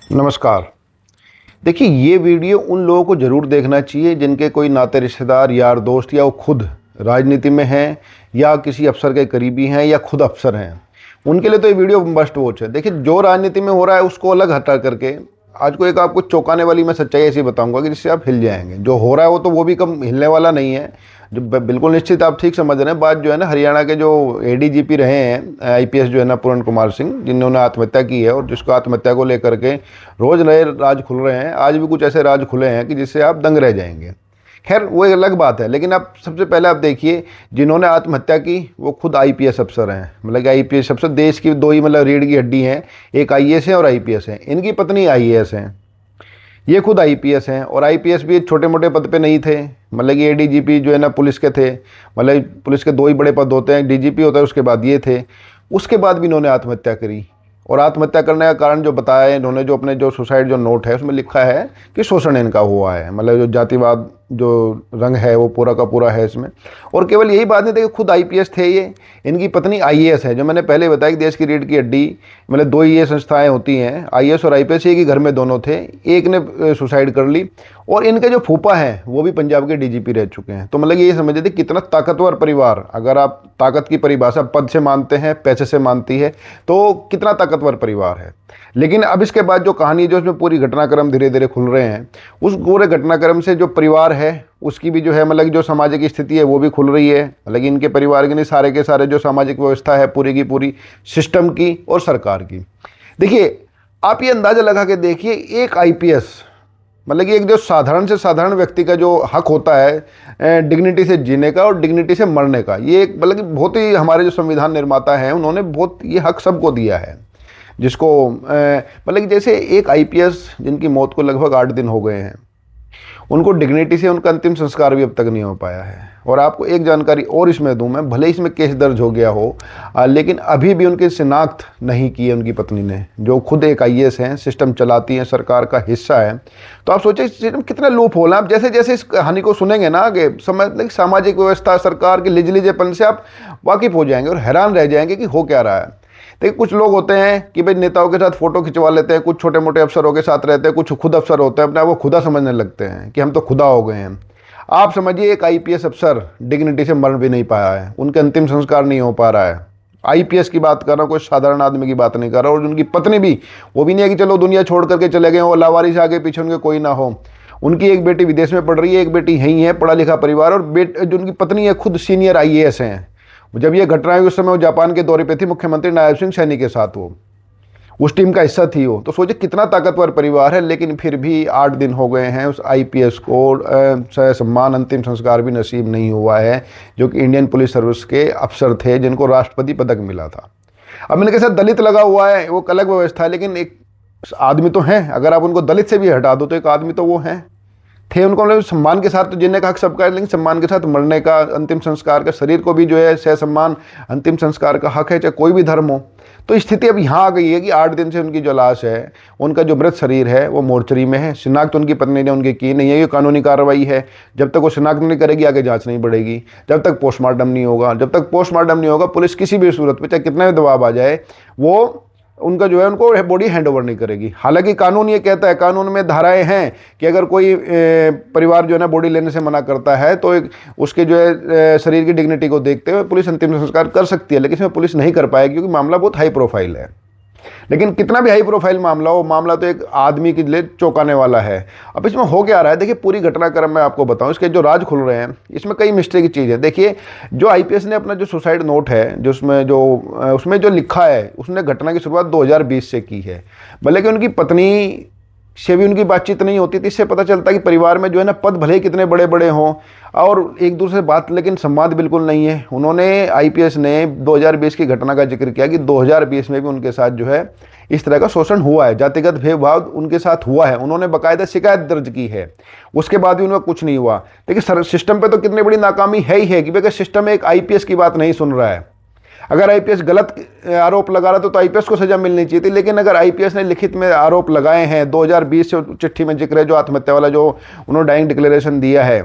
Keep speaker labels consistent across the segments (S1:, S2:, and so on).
S1: नमस्कार। देखिए, ये वीडियो उन लोगों को ज़रूर देखना चाहिए जिनके कोई नाते रिश्तेदार, यार दोस्त या वो खुद राजनीति में हैं या किसी अफसर के करीबी हैं या खुद अफसर हैं। उनके लिए तो ये वीडियो मस्ट वॉच है। देखिए, जो राजनीति में हो रहा है उसको अलग हटा करके आज को एक आपको चौंकाने वाली मैं सच्चाई ऐसी बताऊंगा कि जिससे आप हिल जाएंगे। जो हो रहा है वो भी कम हिलने वाला नहीं है। जो बिल्कुल निश्चित आप ठीक समझ रहे हैं बात। जो है ना, हरियाणा के जो एडीजीपी रहे हैं आईपीएस जो है ना पूर्ण कुमार सिंह, जिन्होंने आत्महत्या की है और जिसको आत्महत्या को लेकर के रोज़ नए राज खुल रहे हैं। आज भी कुछ ऐसे राज खुले हैं कि जिससे आप दंग रह जाएंगे। खैर, वो एक अलग बात है। लेकिन आप सबसे पहले आप देखिए, जिन्होंने आत्महत्या की वो खुद आईपीएस अफसर हैं। मतलब कि आईपीएस अफसर देश की दो ही मतलब रीढ़ की हड्डी हैं, एक आईएएस है और आईपीएस है। इनकी पत्नी आईएएस हैं, ये खुद आईपीएस हैं। और आईपीएस भी छोटे मोटे पद पे नहीं थे। मतलब कि एडीजीपी जो है ना पुलिस के थे। मतलब पुलिस के दो ही बड़े पद होते हैं, डीजीपी होता है, उसके बाद ये थे। उसके बाद भी इन्होंने आत्महत्या करी। और आत्महत्या करने का कारण जो बताया इन्होंने, जो अपने जो सुसाइड जो नोट है उसमें लिखा है कि शोषण इनका हुआ है। मतलब जो जातिवाद जो रंग है वो पूरा का पूरा है इसमें। और केवल यही बात नहीं, देखिए खुद आईपीएस थे ये, इनकी पत्नी आईएएस है। जो मैंने पहले बताया कि देश की रीढ़ की हड्डी, मतलब दो ही ये संस्थाएं होती हैं, आईएएस और आईपीएस। एक ही घर में दोनों थे, एक ने सुसाइड कर ली। और इनके जो फूफा हैं वो भी पंजाब के डीजीपी रह चुके हैं। तो मतलब ये समझ थे कितना ताकतवर परिवार। अगर आप ताकत की परिभाषा पद से मानते हैं, पैसे से मानती है, तो कितना ताकतवर परिवार है। लेकिन अब इसके बाद जो कहानी जो इसमें पूरी घटनाक्रम धीरे धीरे खुल रहे हैं, उस पूरे घटनाक्रम से जो परिवार है उसकी भी जो है मतलब जो सामाजिक स्थिति है वो भी खुल रही है। मतलब इनके परिवार के नहीं, सारे के सारे जो सामाजिक व्यवस्था है पूरी की पूरी सिस्टम की और सरकार की। देखिए, आप ये अंदाज़ा लगा के देखिए, एक आईपीएस मतलब कि एक जो साधारण से साधारण व्यक्ति का जो हक होता है डिग्निटी से जीने का और डिग्निटी से मरने का, ये एक मतलब कि बहुत ही हमारे जो संविधान निर्माता हैं उन्होंने बहुत ये हक सबको दिया है। जिसको मतलब कि जैसे एक आईपीएस जिनकी मौत को लगभग 8 दिन हो गए हैं, उनको डिग्निटी से उनका अंतिम संस्कार भी अब तक नहीं हो पाया है। और आपको एक जानकारी और इसमें दूं मैं, भले इसमें केस दर्ज हो गया हो लेकिन अभी भी उनकी शिनाख्त नहीं की है उनकी पत्नी ने, जो खुद एक आईएएस हैं, सिस्टम चलाती हैं, सरकार का हिस्सा है। तो आप सोचिए सिस्टम कितना लूप होल है। आप जैसे जैसे इस कहानी को सुनेंगे ना आगे, समझ लें सामाजिक व्यवस्था सरकार के लिजलीजेपन से आप वाकिफ हो जाएंगे और हैरान रह जाएंगे कि हो क्या रहा है। देखिए, कुछ लोग होते हैं कि भाई नेताओं के साथ फोटो खिंचवा लेते हैं, कुछ छोटे मोटे अफसरों के साथ रहते हैं, कुछ खुद अफसर होते हैं, अपने आप को खुदा समझने लगते हैं कि हम तो खुदा हो गए हैं। आप समझिए, एक आईपीएस अफसर डिग्निटी से मर भी नहीं पाया है, उनके अंतिम संस्कार नहीं हो पा रहा है। आईपीएस की बात कर रहा हूँ, कोई साधारण आदमी की बात नहीं कर रहा। और उनकी पत्नी भी, वो भी नहीं है कि चलो दुनिया छोड़ करके चले गए हो, लावारिस आगे पीछे उनके कोई ना हो। उनकी एक बेटी विदेश में पढ़ रही है, एक बेटी यहीं है, पढ़ा लिखा परिवार। और जो उनकी पत्नी है खुद सीनियर आईएएस हैं। जब ये घटना हुई उस समय वो जापान के दौरे पे थी, मुख्यमंत्री नायब सिंह सैनी के साथ वो उस टीम का हिस्सा थी वो। तो सोचिए कितना ताकतवर परिवार है। लेकिन फिर भी 8 दिन हो गए हैं, उस आईपीएस को सम्मान अंतिम संस्कार भी नसीब नहीं हुआ है, जो कि इंडियन पुलिस सर्विस के अफसर थे, जिनको राष्ट्रपति पदक मिला था। अब इनके साथ दलित लगा हुआ है, वो अलग व्यवस्था है, लेकिन एक आदमी तो हैं। अगर आप उनको दलित से भी हटा दो तो एक आदमी तो वो हैं थे। उनको मतलब सम्मान के साथ तो जीने का हक सबका है, लेकिन सम्मान के साथ मरने का, अंतिम संस्कार का, शरीर को भी जो है ससम्मान अंतिम संस्कार का हक है, चाहे कोई भी धर्म हो। तो स्थिति अब यहाँ आ गई है कि 8 दिन से उनकी जो लाश है, उनका जो मृत शरीर है वो मोर्चरी में है। शिनाख्त उनकी पत्नी ने उनकी की नहीं है। ये कानूनी कार्रवाई है। जब तक वो शिनाख्त नहीं करेगी आगे जांच नहीं बढ़ेगी। जब तक पोस्टमार्टम नहीं होगा, जब तक पोस्टमार्टम नहीं होगा, पुलिस किसी भी सूरत में चाहे कितना भी दबाव आ जाए, वो उनका जो है उनको बॉडी हैंड ओवर नहीं करेगी। हालांकि कानून ये कहता है, कानून में धाराएं हैं कि अगर कोई परिवार जो है ना बॉडी लेने से मना करता है तो उसके जो है शरीर की डिग्निटी को देखते हुए पुलिस अंतिम संस्कार कर सकती है। लेकिन इसमें पुलिस नहीं कर पाएगी क्योंकि मामला बहुत हाई प्रोफाइल है। लेकिन कितना भी हाई प्रोफाइल मामला हो, मामला तो एक आदमी के लिए चौंकाने वाला है। अब इसमें हो क्या रहा है, देखिए पूरी घटनाक्रम मैं आपको बताऊं, इसके जो राज खुल रहे हैं इसमें कई मिस्टेक की चीज़ है। देखिए, जो आईपीएस ने अपना जो सुसाइड नोट है, जो उसमें जो लिखा है, उसने घटना की शुरुआत 2020 से की है। भले कि उनकी पत्नी से भी उनकी बातचीत नहीं होती थी। इससे पता चलता है कि परिवार में जो है ना पद भले ही कितने बड़े बड़े हों और एक दूसरे से बात, लेकिन संवाद बिल्कुल नहीं है। उन्होंने आईपीएस ने 2020 की घटना का जिक्र किया कि 2020 में भी उनके साथ जो है इस तरह का शोषण हुआ है, जातिगत भेदभाव उनके साथ हुआ है। उन्होंने बाकायदा शिकायत दर्ज की है, उसके बाद भी उनका कुछ नहीं हुआ। लेकिन सिस्टम पे तो कितनी बड़ी नाकामी है ही है कि भाई सिस्टम एक आईपीएस की बात नहीं सुन रहा है। अगर आईपीएस गलत आरोप लगा रहा तो आईपीएस को सजा मिलनी चाहिए थी। लेकिन अगर आईपीएस ने लिखित में आरोप लगाए हैं, 2020 से चिट्ठी में जिक्र है, जो आत्महत्या वाला जो उन्होंने डाइंग डिक्लेरेशन दिया है,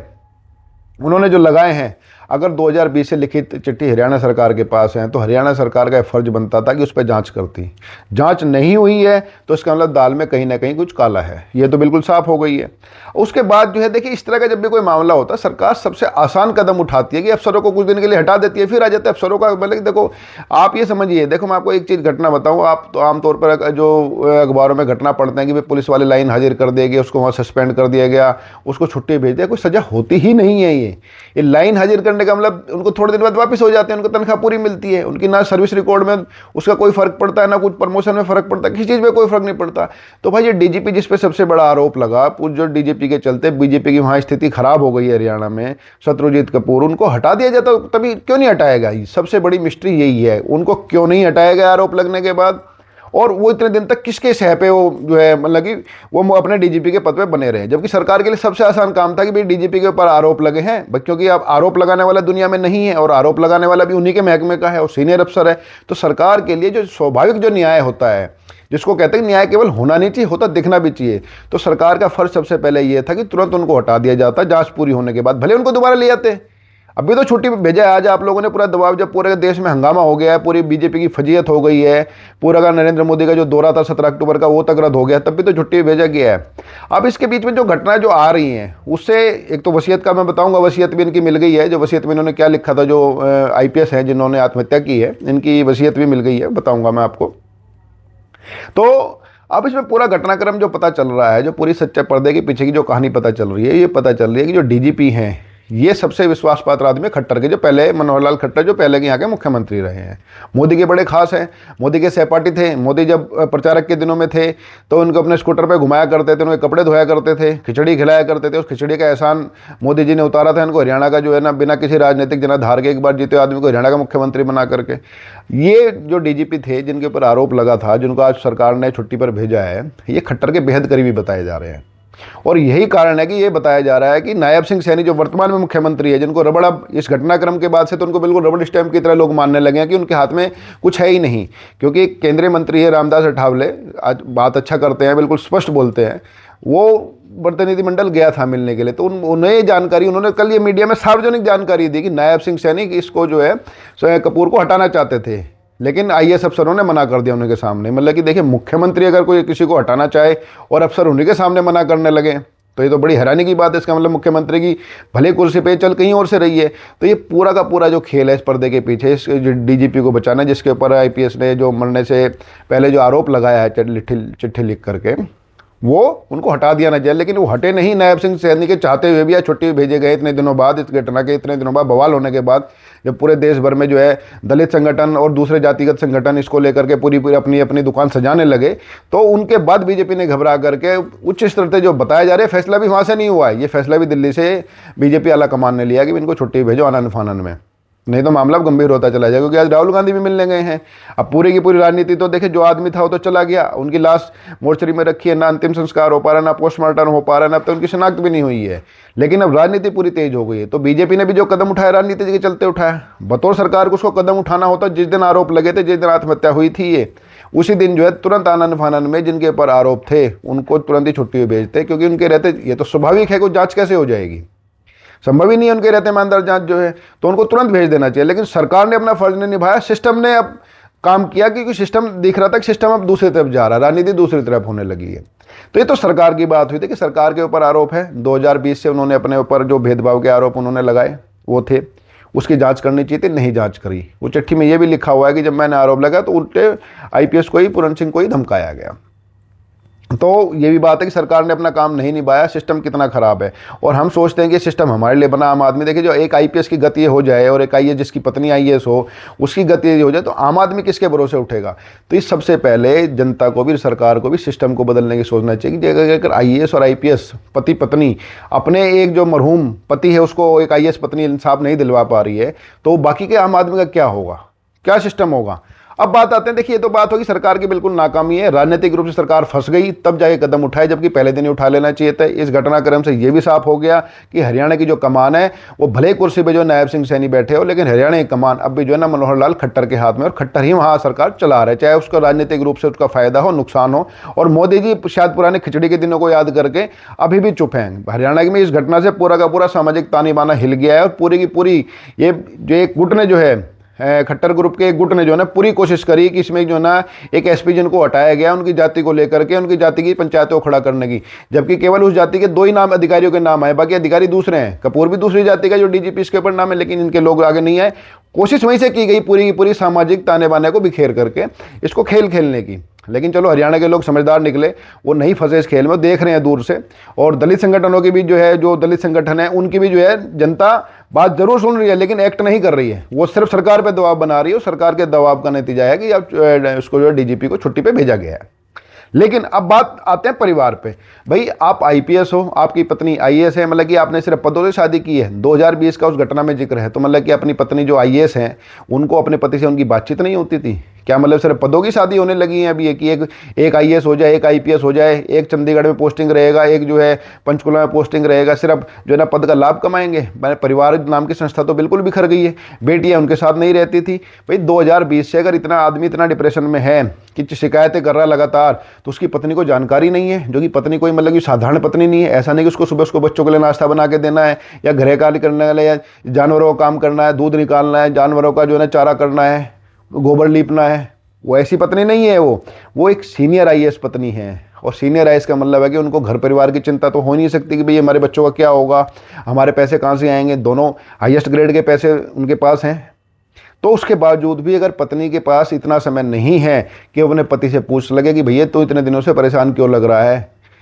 S1: उन्होंने जो लगाए हैं, अगर 2020 से लिखित चिट्ठी हरियाणा सरकार के पास है तो हरियाणा सरकार का फर्ज बनता था कि उस पर जांच करती। जांच नहीं हुई है तो इसका मतलब दाल में कहीं ना कहीं कुछ काला है, ये तो बिल्कुल साफ हो गई है। उसके बाद जो है देखिए, इस तरह का जब भी कोई मामला होता है सरकार सबसे आसान कदम उठाती है कि अफसरों को कुछ दिन के लिए हटा देती है, फिर आ जाते हैं अफसरों का। मतलब देखो आप ये समझिए, देखो मैं आपको एक चीज़ घटना बताऊँ, आप तो आमतौर पर जो अखबारों में घटना पढ़ते हैं कि भाई पुलिस वाले लाइन हाजिर कर देगी, उसको वहाँ सस्पेंड कर दिया गया, उसको छुट्टी भेज दिया, कोई सजा होती ही नहीं है। ये लाइन हाजिर करने का मतलब उनको थोड़े दिन बाद वापस हो जाते हैं, उनको तनख्वाह पूरी मिलती है, उनकी ना सर्विस रिकॉर्ड में उसका कोई फर्क पड़ता है, ना कुछ प्रमोशन में फर्क पड़ता है, किसी चीज़ में कोई फर्क नहीं पड़ता। तो भाई ये डीजीपी जिस पे सबसे बड़ा आरोप लगा, जो डीजीपी के चलते बीजेपी की वहाँ स्थिति खराब हो गई है हरियाणा में, शत्रुजीत कपूर, उनको हटा दिया जाता, तभी क्यों नहीं हटाया गया? सबसे बड़ी मिस्ट्री यही है, उनको क्यों नहीं हटाया गया आरोप लगने के बाद, और वो इतने दिन तक किसके सह पे वो जो है मतलब कि वो अपने डीजीपी के पद पे बने रहे, जबकि सरकार के लिए सबसे आसान काम था कि भाई डीजीपी के ऊपर आरोप लगे हैं, क्योंकि अब आरोप लगाने वाला दुनिया में नहीं है और आरोप लगाने वाला भी उन्हीं के महकमे का है और सीनियर अफसर है। तो सरकार के लिए जो स्वाभाविक जो न्याय होता है, जिसको कहते हैं न्याय केवल होना नहीं चाहिए, होता दिखना भी चाहिए, तो सरकार का फर्ज सबसे पहले ये था कि तुरंत उनको हटा दिया जाता, जांच पूरी होने के बाद भले उनको दोबारा ले आते। अभी तो छुट्टी भेजा है, आज आप लोगों ने पूरा दबाव, जब पूरे देश में हंगामा हो गया है, पूरी बीजेपी की फजीयत हो गई है, पूरा का नरेंद्र मोदी का जो दौरा था 17 अक्टूबर का वो तक रद्द हो गया, तब भी तो छुट्टी भेजा गया है। अब इसके बीच में जो घटनाएं जो आ रही हैं उससे एक तो वसीयत का मैं बताऊंगा, वसीयत भी इनकी मिल गई है, जो वसीयत में इन्होंने क्या लिखा था, जो IPS हैं जिन्होंने आत्महत्या की है, इनकी वसीयत भी मिल गई है, बताऊंगा मैं आपको। तो अब इसमें पूरा घटनाक्रम जो पता चल रहा है, जो पूरी सच्चे पर्दे के पीछे की जो कहानी पता चल रही है, ये पता चल रही है कि जो डीजीपी हैं ये सबसे विश्वास पात्र आदमी खट्टर के, जो पहले मनोहर लाल खट्टर जो पहले के यहाँ के मुख्यमंत्री रहे हैं, मोदी के बड़े खास हैं, मोदी के सहपाठी थे। मोदी जब प्रचारक के दिनों में थे तो उनको अपने स्कूटर पे घुमाया करते थे, उनके कपड़े धोया करते थे, खिचड़ी खिलाया करते थे, उस खिचड़ी का एहसान मोदी जी ने उतारा था इनको, हरियाणा का जो है ना बिना किसी राजनीतिक जनाधार के एक बार जीते आदमी को हरियाणा का मुख्यमंत्री बना करके। ये जो डीजीपी थे जिनके ऊपर आरोप लगा था, जिनको आज सरकार ने छुट्टी पर भेजा है, ये खट्टर के बेहद करीबी बताए जा रहे हैं। और यही कारण है कि ये बताया जा रहा है कि नायब सिंह सैनी जो वर्तमान में मुख्यमंत्री है, जिनको रबड़, अब इस घटनाक्रम के बाद से तो उनको बिल्कुल रबड़ स्टैंप की तरह लोग मानने लगे हैं कि उनके हाथ में कुछ है ही नहीं, क्योंकि केंद्रीय मंत्री है रामदास अठावले, आज बात अच्छा करते हैं, बिल्कुल स्पष्ट बोलते हैं, वो प्रतिनिधिमंडल गया था मिलने के लिए, तो उन्हें जानकारी, उन्होंने कल ये मीडिया में सार्वजनिक जानकारी दी कि नायब सिंह सैनी इसको जो है कपूर को हटाना चाहते थे, लेकिन IAS अफसरों ने मना कर दिया उनके सामने। मतलब कि देखिए, मुख्यमंत्री अगर कोई किसी को हटाना चाहे और अफसर उन्हीं के सामने मना करने लगे तो ये तो बड़ी हैरानी की बात है। इसका मतलब मुख्यमंत्री की भले कुर्सी पे चल कहीं और से रही है। तो ये पूरा का पूरा जो खेल है इस पर्दे के पीछे, इस डीजीपी को बचाना, जिसके ऊपर IPS ने जो मरने से पहले जो आरोप लगाया है चिट्ठी लिख करके, वो उनको हटा दिया ना जाए, लेकिन वो हटे नहीं। नायब सिंह सैनी के चाहते हुए भी या छुट्टी भेजे गए इतने दिनों बाद, इस घटना के इतने दिनों बाद, बवाल होने के बाद, जब पूरे देश भर में जो है दलित संगठन और दूसरे जातिगत संगठन इसको लेकर के पूरी अपनी अपनी दुकान सजाने लगे, तो उनके बाद बीजेपी ने घबरा करके उच्च स्तर से जो बताया जा रहा है, फैसला भी वहाँ से नहीं हुआ है, ये फैसला भी दिल्ली से बीजेपी आला कमान ने लिया कि इनको छुट्टी भेजो आनन फानन में, नहीं तो मामला गंभीर होता चला जाएगा। क्योंकि आज राहुल गांधी भी मिलने गए हैं। अब पूरी की पूरी राजनीति तो देखिए, जो आदमी था वो तो चला गया, उनकी लाश मोर्चरी में रखी है, ना अंतिम संस्कार हो पा रहा है, ना पोस्टमार्टम हो पा रहा है, ना अब तो उनकी शिनाख्त भी नहीं हुई है। लेकिन अब राजनीति पूरी तेज हो गई है, तो बीजेपी ने भी जो कदम उठाया राजनीति के चलते उठाया। बतौर सरकार को उसको कदम उठाना होता, जिस दिन आरोप लगे थे, जिस दिन आत्महत्या हुई थी, ये उसी दिन जो है तुरंत आनन फानन में जिनके ऊपर आरोप थे उनको तुरंत ही छुट्टी भेजते, क्योंकि उनके रहते ये तो स्वाभाविक है कि जाँच कैसे हो जाएगी, संभव ही नहीं है उनके रहते ईमानदार जांच जो है, तो उनको तुरंत भेज देना चाहिए। लेकिन सरकार ने अपना फर्ज नहीं निभाया, सिस्टम ने अब काम किया, क्योंकि सिस्टम दिख रहा था कि सिस्टम अब दूसरी तरफ जा रहा है, राजनीति दूसरी तरफ होने लगी है। तो ये तो सरकार की बात हुई थी कि सरकार के ऊपर आरोप है, 2020 से उन्होंने अपने ऊपर जो भेदभाव के आरोप उन्होंने लगाए वो थे, उसकी जांच करनी चाहिए थी, नहीं जांच करी। वो चिट्ठी में ये भी लिखा हुआ है कि जब मैंने आरोप लगाया तो उल्टे IPS को ही, पूरन सिंह को ही धमकाया गया। तो ये भी बात है कि सरकार ने अपना काम नहीं निभाया, सिस्टम कितना खराब है। और हम सोचते हैं कि सिस्टम हमारे लिए बना, आम आदमी देखिए, जो एक IPS की गति हो जाए और एक IAS जिसकी पत्नी IAS हो उसकी गति हो जाए, तो आम आदमी किसके भरोसे उठेगा। तो इस सबसे पहले जनता को भी, सरकार को भी सिस्टम को बदलने की सोचना चाहिए कि अगर IAS और IPS पति पत्नी अपने एक जो मरहूम पति है उसको एक IAS पत्नी इंसाफ नहीं दिलवा पा रही है, तो बाकी के आम आदमी का क्या होगा, क्या सिस्टम होगा। अब बात आते हैं, देखिए ये तो बात होगी सरकार की बिल्कुल नाकामी है, राजनीतिक रूप से सरकार फंस गई तब जाके कदम उठाए, जबकि पहले दिन ही उठा लेना चाहिए था। इस घटनाक्रम से ये भी साफ हो गया कि हरियाणा की जो कमान है वो भले ही कुर्सी पे जो नायब सिंह सैनी बैठे हो, लेकिन हरियाणा की कमान अब भी जो है ना मनोहर लाल खट्टर के हाथ में, और खट्टर ही वहाँ सरकार चला रहे, चाहे उसका राजनीतिक रूप से उसका फायदा हो नुकसान हो। और मोदी जी शायद पुराने खिचड़ी के दिनों को याद करके अभी भी चुप हैं। हरियाणा में इस घटना से पूरा का पूरा सामाजिक तानी बाना हिल गया है, और पूरी की पूरी ये जो एक गुट ने जो है खट्टर ग्रुप के एक गुट ने जो है ना पूरी कोशिश करी कि इसमें जो है ना एक एसपी जिनको हटाया गया उनकी जाति को लेकर के, उनकी जाति की पंचायतों को खड़ा करने की, जबकि केवल उस जाति के 2 ही नाम अधिकारियों के नाम आए, बाकी अधिकारी दूसरे हैं। कपूर भी दूसरी जाति का जो डीजीपी इसके ऊपर नाम है, लेकिन इनके लोग आगे नहीं आए। कोशिश वहीं से की गई पूरी की पूरी सामाजिक ताने बाने को बिखेर करके इसको खेल खेलने की। लेकिन चलो हरियाणा के लोग समझदार निकले, वो नहीं फंसे इस खेल में, देख रहे हैं दूर से। और दलित संगठनों की भी जो है, जो दलित संगठन है उनकी भी जो है जनता बात जरूर सुन रही है, लेकिन एक्ट नहीं कर रही है। वो सिर्फ सरकार पे दबाव बना रही है, और सरकार के दबाव का नतीजा है कि अब उसको जो है डीजीपी को छुट्टी पे भेजा गया है। लेकिन अब बात आते हैं परिवार पे। भाई आप आईपीएस हो, आपकी पत्नी आईएएस है, मतलब कि आपने सिर्फ पदों से शादी की है। 2020 का उस घटना में जिक्र है, तो मतलब कि अपनी पत्नी जो आईएएस हैं उनको अपने पति से उनकी बातचीत नहीं होती थी क्या? मतलब सिर्फ पदों की शादी होने लगी है अभी, कि एक आईएएस हो जाए, एक आईपीएस हो जाए, एक चंडीगढ़ में पोस्टिंग रहेगा, एक जो है पंचकुला में पोस्टिंग रहेगा, सिर्फ जो है ना पद का लाभ कमाएंगे। मैंने परिवार नाम की संस्था तो बिल्कुल बिखर गई है। बेटियां उनके साथ नहीं रहती थी। भाई 2020 से अगर इतना आदमी इतना डिप्रेशन में है कि शिकायतें कर रहा है लगातार, तो उसकी पत्नी को जानकारी नहीं है, जो कि पत्नी कोई मतलब कि साधारण पत्नी नहीं है। ऐसा नहीं कि उसको सुबह उसको बच्चों के लिए नाश्ता बना के देना है, या घरे कार्य करने वाले, या जानवरों का काम करना है, दूध निकालना है, जानवरों का जो है ना चारा करना है, गोबर लीपना है। वो ऐसी पत्नी नहीं है, वो एक सीनियर आईएएस पत्नी है। और सीनियर आईएएस का मतलब है कि उनको घर परिवार की चिंता तो हो नहीं सकती कि भाई हमारे बच्चों का क्या होगा, हमारे पैसे कहाँ से आएंगे। दोनों हाईएस्ट ग्रेड के पैसे उनके पास हैं। तो उसके बावजूद भी अगर पत्नी के पास इतना समय नहीं है कि वो अपने पति से पूछ लगे कि भैया तो इतने दिनों से परेशान क्यों लग रहा है।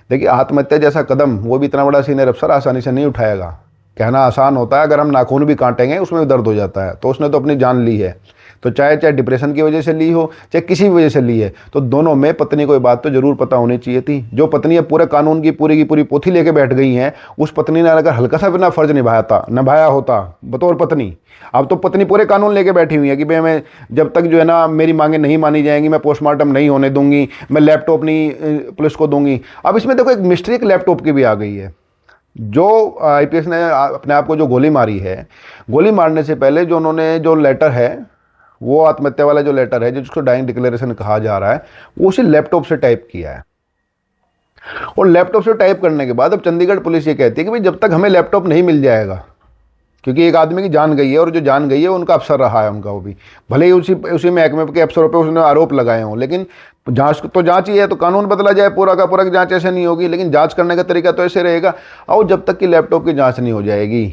S1: देखिए आत्महत्या जैसा कदम वो भी इतना बड़ा सीनियर अफसर आसानी से नहीं उठाएगा। कहना आसान होता है, अगर हम नाखून भी काटेंगे उसमें भी दर्द हो जाता है। तो उसने तो अपनी जान ली है, तो चाहे डिप्रेशन की वजह से ली हो, चाहे किसी भी वजह से ली है, तो दोनों में पत्नी को ये बात तो जरूर पता होनी चाहिए थी। जो पत्नी अब पूरे कानून की पूरी पोथी लेके बैठ गई हैं, उस पत्नी ने अगर हल्का सा बिना फर्ज निभाया होता बतौर पत्नी, अब तो पत्नी पूरे कानून लेके बैठी हुई है कि भाई मैं जब तक जो है ना मेरी मांगे नहीं मानी जाएंगी, मैं पोस्टमार्टम नहीं होने दूंगी, मैं लैपटॉप नहीं पुलिस को दूंगी। अब इसमें देखो एक मिस्ट्री एक लैपटॉप की भी आ गई है। जो आईपीएस ने अपने आप को जो गोली मारी है, गोली मारने से पहले जो उन्होंने जो लेटर है, वो आत्महत्या वाला जो लेटर है जिसको डाइंग डिक्लेरेशन कहा जा रहा है, वो उसी लैपटॉप से टाइप किया है। और लैपटॉप से टाइप करने के बाद अब चंडीगढ़ पुलिस ये कहती है कि भाई जब तक हमें लैपटॉप नहीं मिल जाएगा, क्योंकि एक आदमी की जान गई है, और जो जान गई है उनका अफसर रहा है उनका, वो भी भले ही उसी महकमे के अफसरों पे उसने आरोप लगाए हों, लेकिन जांच तो जांच ही है, तो कानून बदला जाए पूरा का पूरा, जांच ऐसे नहीं होगी, लेकिन जांच करने का तरीका तो ऐसे रहेगा। और जब तक कि लैपटॉप की जांच नहीं हो जाएगी,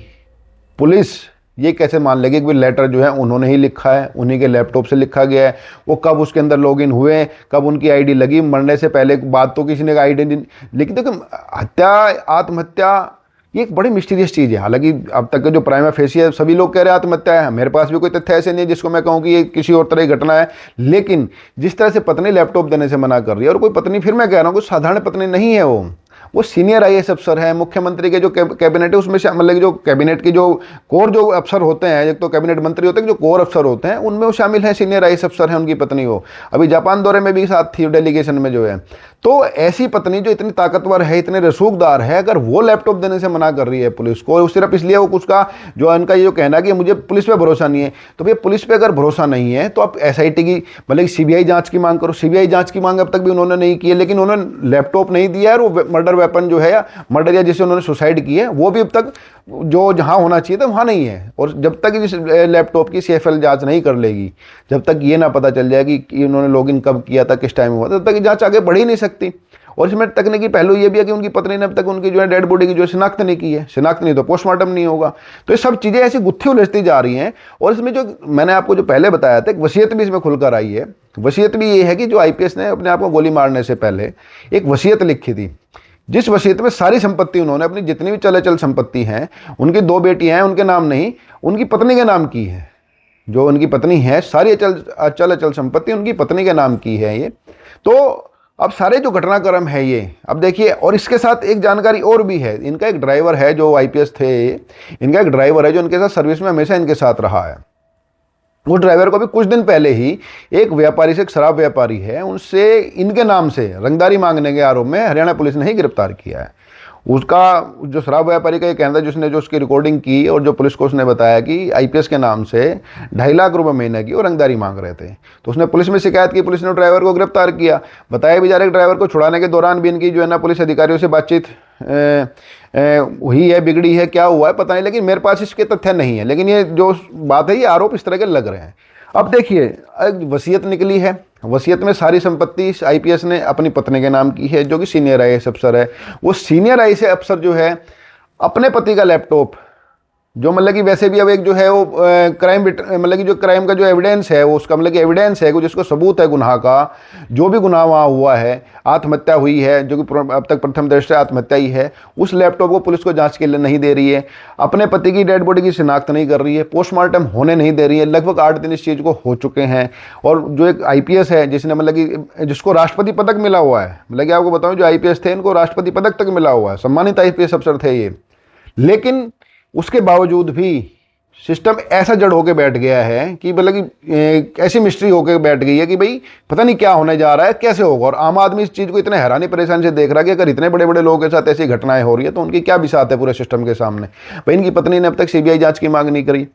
S1: पुलिस ये कैसे मान लेगी कि लेटर जो है उन्होंने ही लिखा है, उन्हीं के लैपटॉप से लिखा गया है, वो कब उसके अंदर लॉगिन हुए, कब उनकी आईडी लगी, मरने से पहले बात तो किसी ने आईडी नहीं। लेकिन देखो हत्या आत्महत्या ये एक बड़ी मिस्टीरियस चीज़ है। हालांकि अब तक के जो प्राइमा फेसी है सभी लोग कह रहे हैं आत्महत्या है, मेरे पास भी कोई तथ्य ऐसे नहीं है जिसको मैं कहूँ कि ये किसी और तरह की घटना है। लेकिन जिस तरह से पत्नी लैपटॉप देने से मना कर रही है, और कोई पत्नी, फिर मैं कह रहा हूँ कोई साधारण पत्नी नहीं है, वो सीनियर आईएएस अफसर है। मुख्यमंत्री के जो कैबिनेट है उसमें मतलब जो कैबिनेट की जो कोर जो अफसर होते हैं, एक तो कैबिनेट मंत्री होते हैं, जो कोर अफसर होते हैं उनमें वो शामिल है, सीनियर आईएएस अफसर है उनकी पत्नी। वो अभी जापान दौरे में भी साथ थी डेलीगेशन में जो है। तो ऐसी पत्नी जो इतनी ताकतवर है, इतने रसूखदार है, अगर वो लैपटॉप देने से मना कर रही है पुलिस को, सिर्फ इसलिए वो कुछ का जो इनका ये कहना है कि मुझे पुलिस पे भरोसा नहीं है, तो भैया पुलिस पे अगर भरोसा नहीं है तो आप एसआईटी की मतलब सीबीआई जांच की मांग करो। सीबीआई जांच की मांग अब तक भी उन्होंने नहीं की है, लेकिन उन्होंने लैपटॉप नहीं दिया है, और वो मर्डर वेपन जो है या मर्डर या जिससे उन्होंने सुसाइड की है वो भी अब तक जो जहां होना चाहिए था वहां नहीं है। और जब तक इस लैपटॉप की सीएफएल जांच नहीं कर लेगी, जब तक ये ना पता चल जाए कि उन्होंने लॉगिन कब किया था, किस टाइम हुआ था, तब तक जांच आगे बढ़ ही नहीं सकती। और इसमें तकनीकी पहलू ये भी है कि उनकी पत्नी ने अब तक उनकी जो है डेड बॉडी की जो शिनाख्त नहीं की है, शिनाख्त नहीं तो पोस्टमार्टम नहीं होगा। तो ये सब चीज़ें ऐसी गुत्थी उलझती जा रही हैं। और इसमें जो मैंने आपको जो पहले बताया था, एक वसीयत भी इसमें खुलकर आई है। वसीयत भी ये है कि जो आईपीएस ने अपने आप को गोली मारने से पहले एक वसीयत लिखी थी, जिस वसीयत में सारी संपत्ति उन्होंने अपनी जितनी भी चल संपत्ति हैं, उनकी 2 बेटियां हैं उनके नाम नहीं, उनकी पत्नी के नाम की है। जो उनकी पत्नी है सारी अचल संपत्ति उनकी पत्नी के नाम की है ये। तो अब सारे जो घटनाक्रम है ये अब देखिए। और इसके साथ एक जानकारी और भी है, इनका एक ड्राइवर है जो आईपीएस थे, इनका एक ड्राइवर है जो इनके साथ सर्विस में हमेशा इनके साथ रहा है। उस ड्राइवर को भी कुछ दिन पहले ही एक व्यापारी से, एक शराब व्यापारी है, उनसे इनके नाम से रंगदारी मांगने के आरोप में हरियाणा पुलिस ने ही गिरफ्तार किया है। उसका जो शराब व्यापारी का ये कहना था, जिसने जो उसकी रिकॉर्डिंग की और जो पुलिस को उसने बताया कि आईपीएस के नाम से 2.5 लाख रुपए महीने की वो रंगदारी मांग रहे थे। तो उसने पुलिस में शिकायत की, पुलिस ने ड्राइवर को गिरफ्तार किया। बताया भी जा रहा है कि ड्राइवर को छुड़ाने के दौरान भी इनकी जो है ना पुलिस अधिकारियों से बातचीत हुई है, बिगड़ी है, क्या हुआ है पता नहीं, लेकिन मेरे पास इसके तथ्य नहीं है। लेकिन ये जो बात है, ये आरोप इस तरह के लग रहे हैं। अब देखिए, वसीयत निकली है, वसीयत में सारी संपत्ति इस आईपीएस ने अपनी पत्नी के नाम की है, जो कि सीनियर आईएएस अफसर है। वो सीनियर आईएएस अफसर जो है अपने पति का लैपटॉप, जो मतलब कि वैसे भी अब एक जो है वो क्राइम, मतलब कि जो क्राइम का जो एविडेंस है वो उसका मतलब कि एविडेंस है, जिसको सबूत है गुनाह का, जो भी गुनाह वहाँ हुआ है, आत्महत्या हुई है, जो कि अब तक प्रथम दृष्टया आत्महत्या ही है, उस लैपटॉप को पुलिस को जांच के लिए नहीं दे रही है। अपने पति की डेड बॉडी की शिनाख्त नहीं कर रही है, पोस्टमार्टम होने नहीं दे रही है। लगभग 8 दिन इस चीज़ को हो चुके हैं। और जो एक आईपीएस है, जिसने मतलब कि जिसको राष्ट्रपति पदक मिला हुआ है, मतलब कि आपको बताऊँ, जो आईपीएस थे इनको राष्ट्रपति पदक तक मिला हुआ है, सम्मानित आईपीएस अफसर थे ये, लेकिन उसके बावजूद भी सिस्टम ऐसा जड़ होके बैठ गया है कि मतलब कि ऐसी मिस्ट्री होके बैठ गई है कि भाई पता नहीं क्या होने जा रहा है, कैसे होगा। और आम आदमी इस चीज़ को इतने हैरानी परेशानी से देख रहा है कि अगर इतने बड़े बड़े लोगों के साथ ऐसी घटनाएं हो रही है तो उनकी क्या बिसात है पूरे सिस्टम के सामने। भाई इनकी पत्नी ने अब तक सीबीआई जांच की मांग नहीं करी,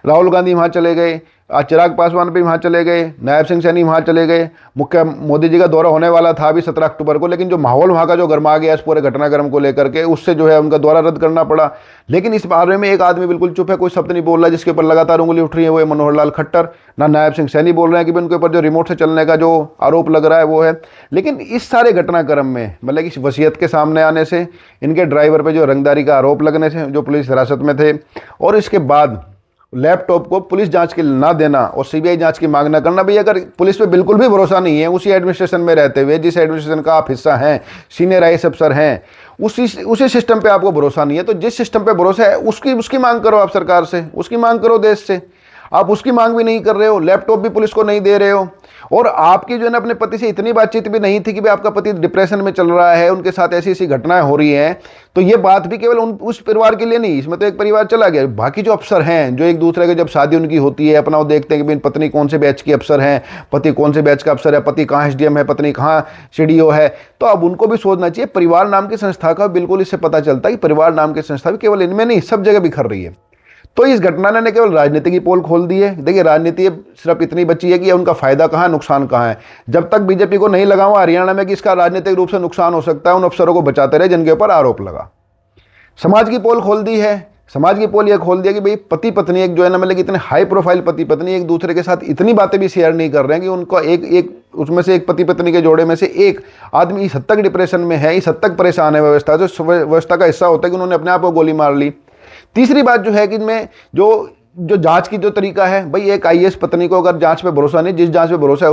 S1: राहुल गांधी वहाँ चले गए, आज चिराग पासवान भी वहाँ चले गए, नायब सिंह सैनी वहाँ चले गए, मुख्य मोदी जी का दौरा होने वाला था अभी 17 अक्टूबर को, लेकिन जो माहौल वहाँ का जो गर्मा गया इस पूरे घटनाक्रम को लेकर के, उससे जो है उनका दौरा रद्द करना पड़ा। लेकिन इस बारे में एक आदमी बिल्कुल चुप है, कोई शब्द नहीं बोल रहा, जिसके ऊपर लगातार उंगली उठ रही है वो है मनोहर लाल खट्टर। ना नायब सिंह सैनी बोल रहे हैं कि उनके ऊपर जो रिमोट से चलने का जो आरोप लग रहा है वो है। लेकिन इस सारे घटनाक्रम में मतलब इस वसीयत के सामने आने से, इनके ड्राइवर पर जो रंगदारी का आरोप लगने से, जो पुलिस हिरासत में थे, और इसके बाद लैपटॉप को पुलिस जांच के लिए ना देना और सीबीआई जांच की मांग ना करना। भाई अगर पुलिस पे बिल्कुल भी भरोसा नहीं है, उसी एडमिनिस्ट्रेशन में रहते हुए, जिस एडमिनिस्ट्रेशन का आप हिस्सा हैं, सीनियर आईएएस अफसर हैं, उसी सिस्टम पे आपको भरोसा नहीं है, तो जिस सिस्टम पे भरोसा है उसकी मांग करो आप सरकार से, उसकी मांग करो देश से। आप उसकी मांग भी नहीं कर रहे हो, लैपटॉप भी पुलिस को नहीं दे रहे हो, और आपकी जो है ना अपने पति से इतनी बातचीत भी नहीं थी कि भाई आपका पति डिप्रेशन में चल रहा है, उनके साथ ऐसी ऐसी घटनाएं हो रही हैं। तो ये बात भी केवल उस परिवार के लिए नहीं, इसमें तो एक परिवार चला गया, बाकी जो अफसर हैं, जो एक दूसरे के जब शादी उनकी होती है अपना वो देखते हैं कि भाई पत्नी कौन से बैच की अफसर हैं, पति कौन से बैच का अफसर है, पति कहाँ एसडीएम है, पत्नी कहाँ सीडीओ है। तो अब उनको भी सोचना चाहिए, परिवार नाम की संस्था का बिल्कुल इससे पता चलता है कि परिवार नाम की संस्था भी केवल इनमें नहीं, सब जगह बिखर रही है। तो इस घटना ने केवल राजनीति की पोल खोल दी है। देखिए, राजनीति सिर्फ इतनी बची है कि उनका फायदा कहाँ है, नुकसान कहाँ है। जब तक बीजेपी को नहीं लगा हुआ हरियाणा में कि इसका राजनीतिक रूप से नुकसान हो सकता है, उन अफसरों को बचाते रहे जिनके ऊपर आरोप लगा। समाज की पोल खोल दी है, समाज की पोल यह खोल दिया कि भाई पति पत्नी एक जो है ना, मतलब इतने हाई प्रोफाइल पति पत्नी एक दूसरे के साथ इतनी बातें भी शेयर नहीं कर रहे हैं कि उनको एक उसमें से एक पति पत्नी के जोड़े में से एक आदमी इस हद तक डिप्रेशन में है, इस हद तक परेशान है व्यवस्था से, व्यवस्था का हिस्सा होता है कि उन्होंने अपने आप को गोली मार ली। तीसरी बात जो है कि इनमें जो जांच की जो तरीका है, भाई एक आईएएस पत्नी को अगर जांच पे भरोसा नहीं, जिस जांच पे भरोसा है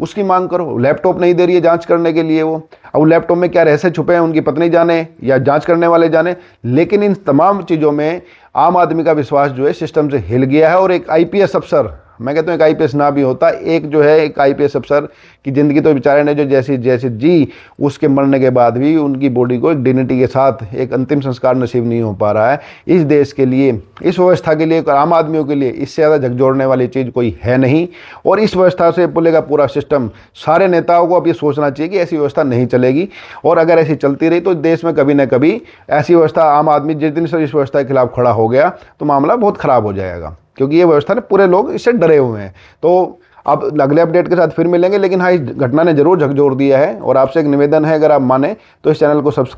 S1: उसकी मांग करो। लैपटॉप नहीं दे रही है जांच करने के लिए, वो अब लैपटॉप में क्या रहस्य छुपे हैं उनकी पत्नी जाने या जांच करने वाले जाने। लेकिन इन तमाम चीज़ों में आम आदमी का विश्वास जो है सिस्टम से हिल गया है। और एक आईपीएस अफसर, मैं कहता हूँ एक आईपीएस ना भी होता, एक जो है एक आईपीएस अफसर की ज़िंदगी तो बेचारे ने जो जैसी जैसी जी, उसके मरने के बाद भी उनकी बॉडी को एक डिग्निटी के साथ एक अंतिम संस्कार नसीब नहीं हो पा रहा है। इस देश के लिए, इस व्यवस्था के लिए, आम आदमियों के लिए इससे ज़्यादा झकझोरने वाली चीज़ कोई है नहीं। और इस व्यवस्था से बोलेगा पूरा सिस्टम, सारे नेताओं को अब ये सोचना चाहिए कि ऐसी व्यवस्था नहीं चलेगी। और अगर ऐसी चलती रही तो देश में कभी ना कभी ऐसी व्यवस्था, आम आदमी जिस दिन से इस व्यवस्था के खिलाफ खड़ा हो गया तो मामला बहुत ख़राब हो जाएगा, क्योंकि ये व्यवस्था ने पूरे लोग इससे डरे हुए हैं। तो अब अगले अपडेट के साथ फिर मिलेंगे, लेकिन हाँ, इस घटना ने जरूर झकझोर दिया है। और आपसे एक निवेदन है, अगर आप माने तो इस चैनल को सब्सक्राइब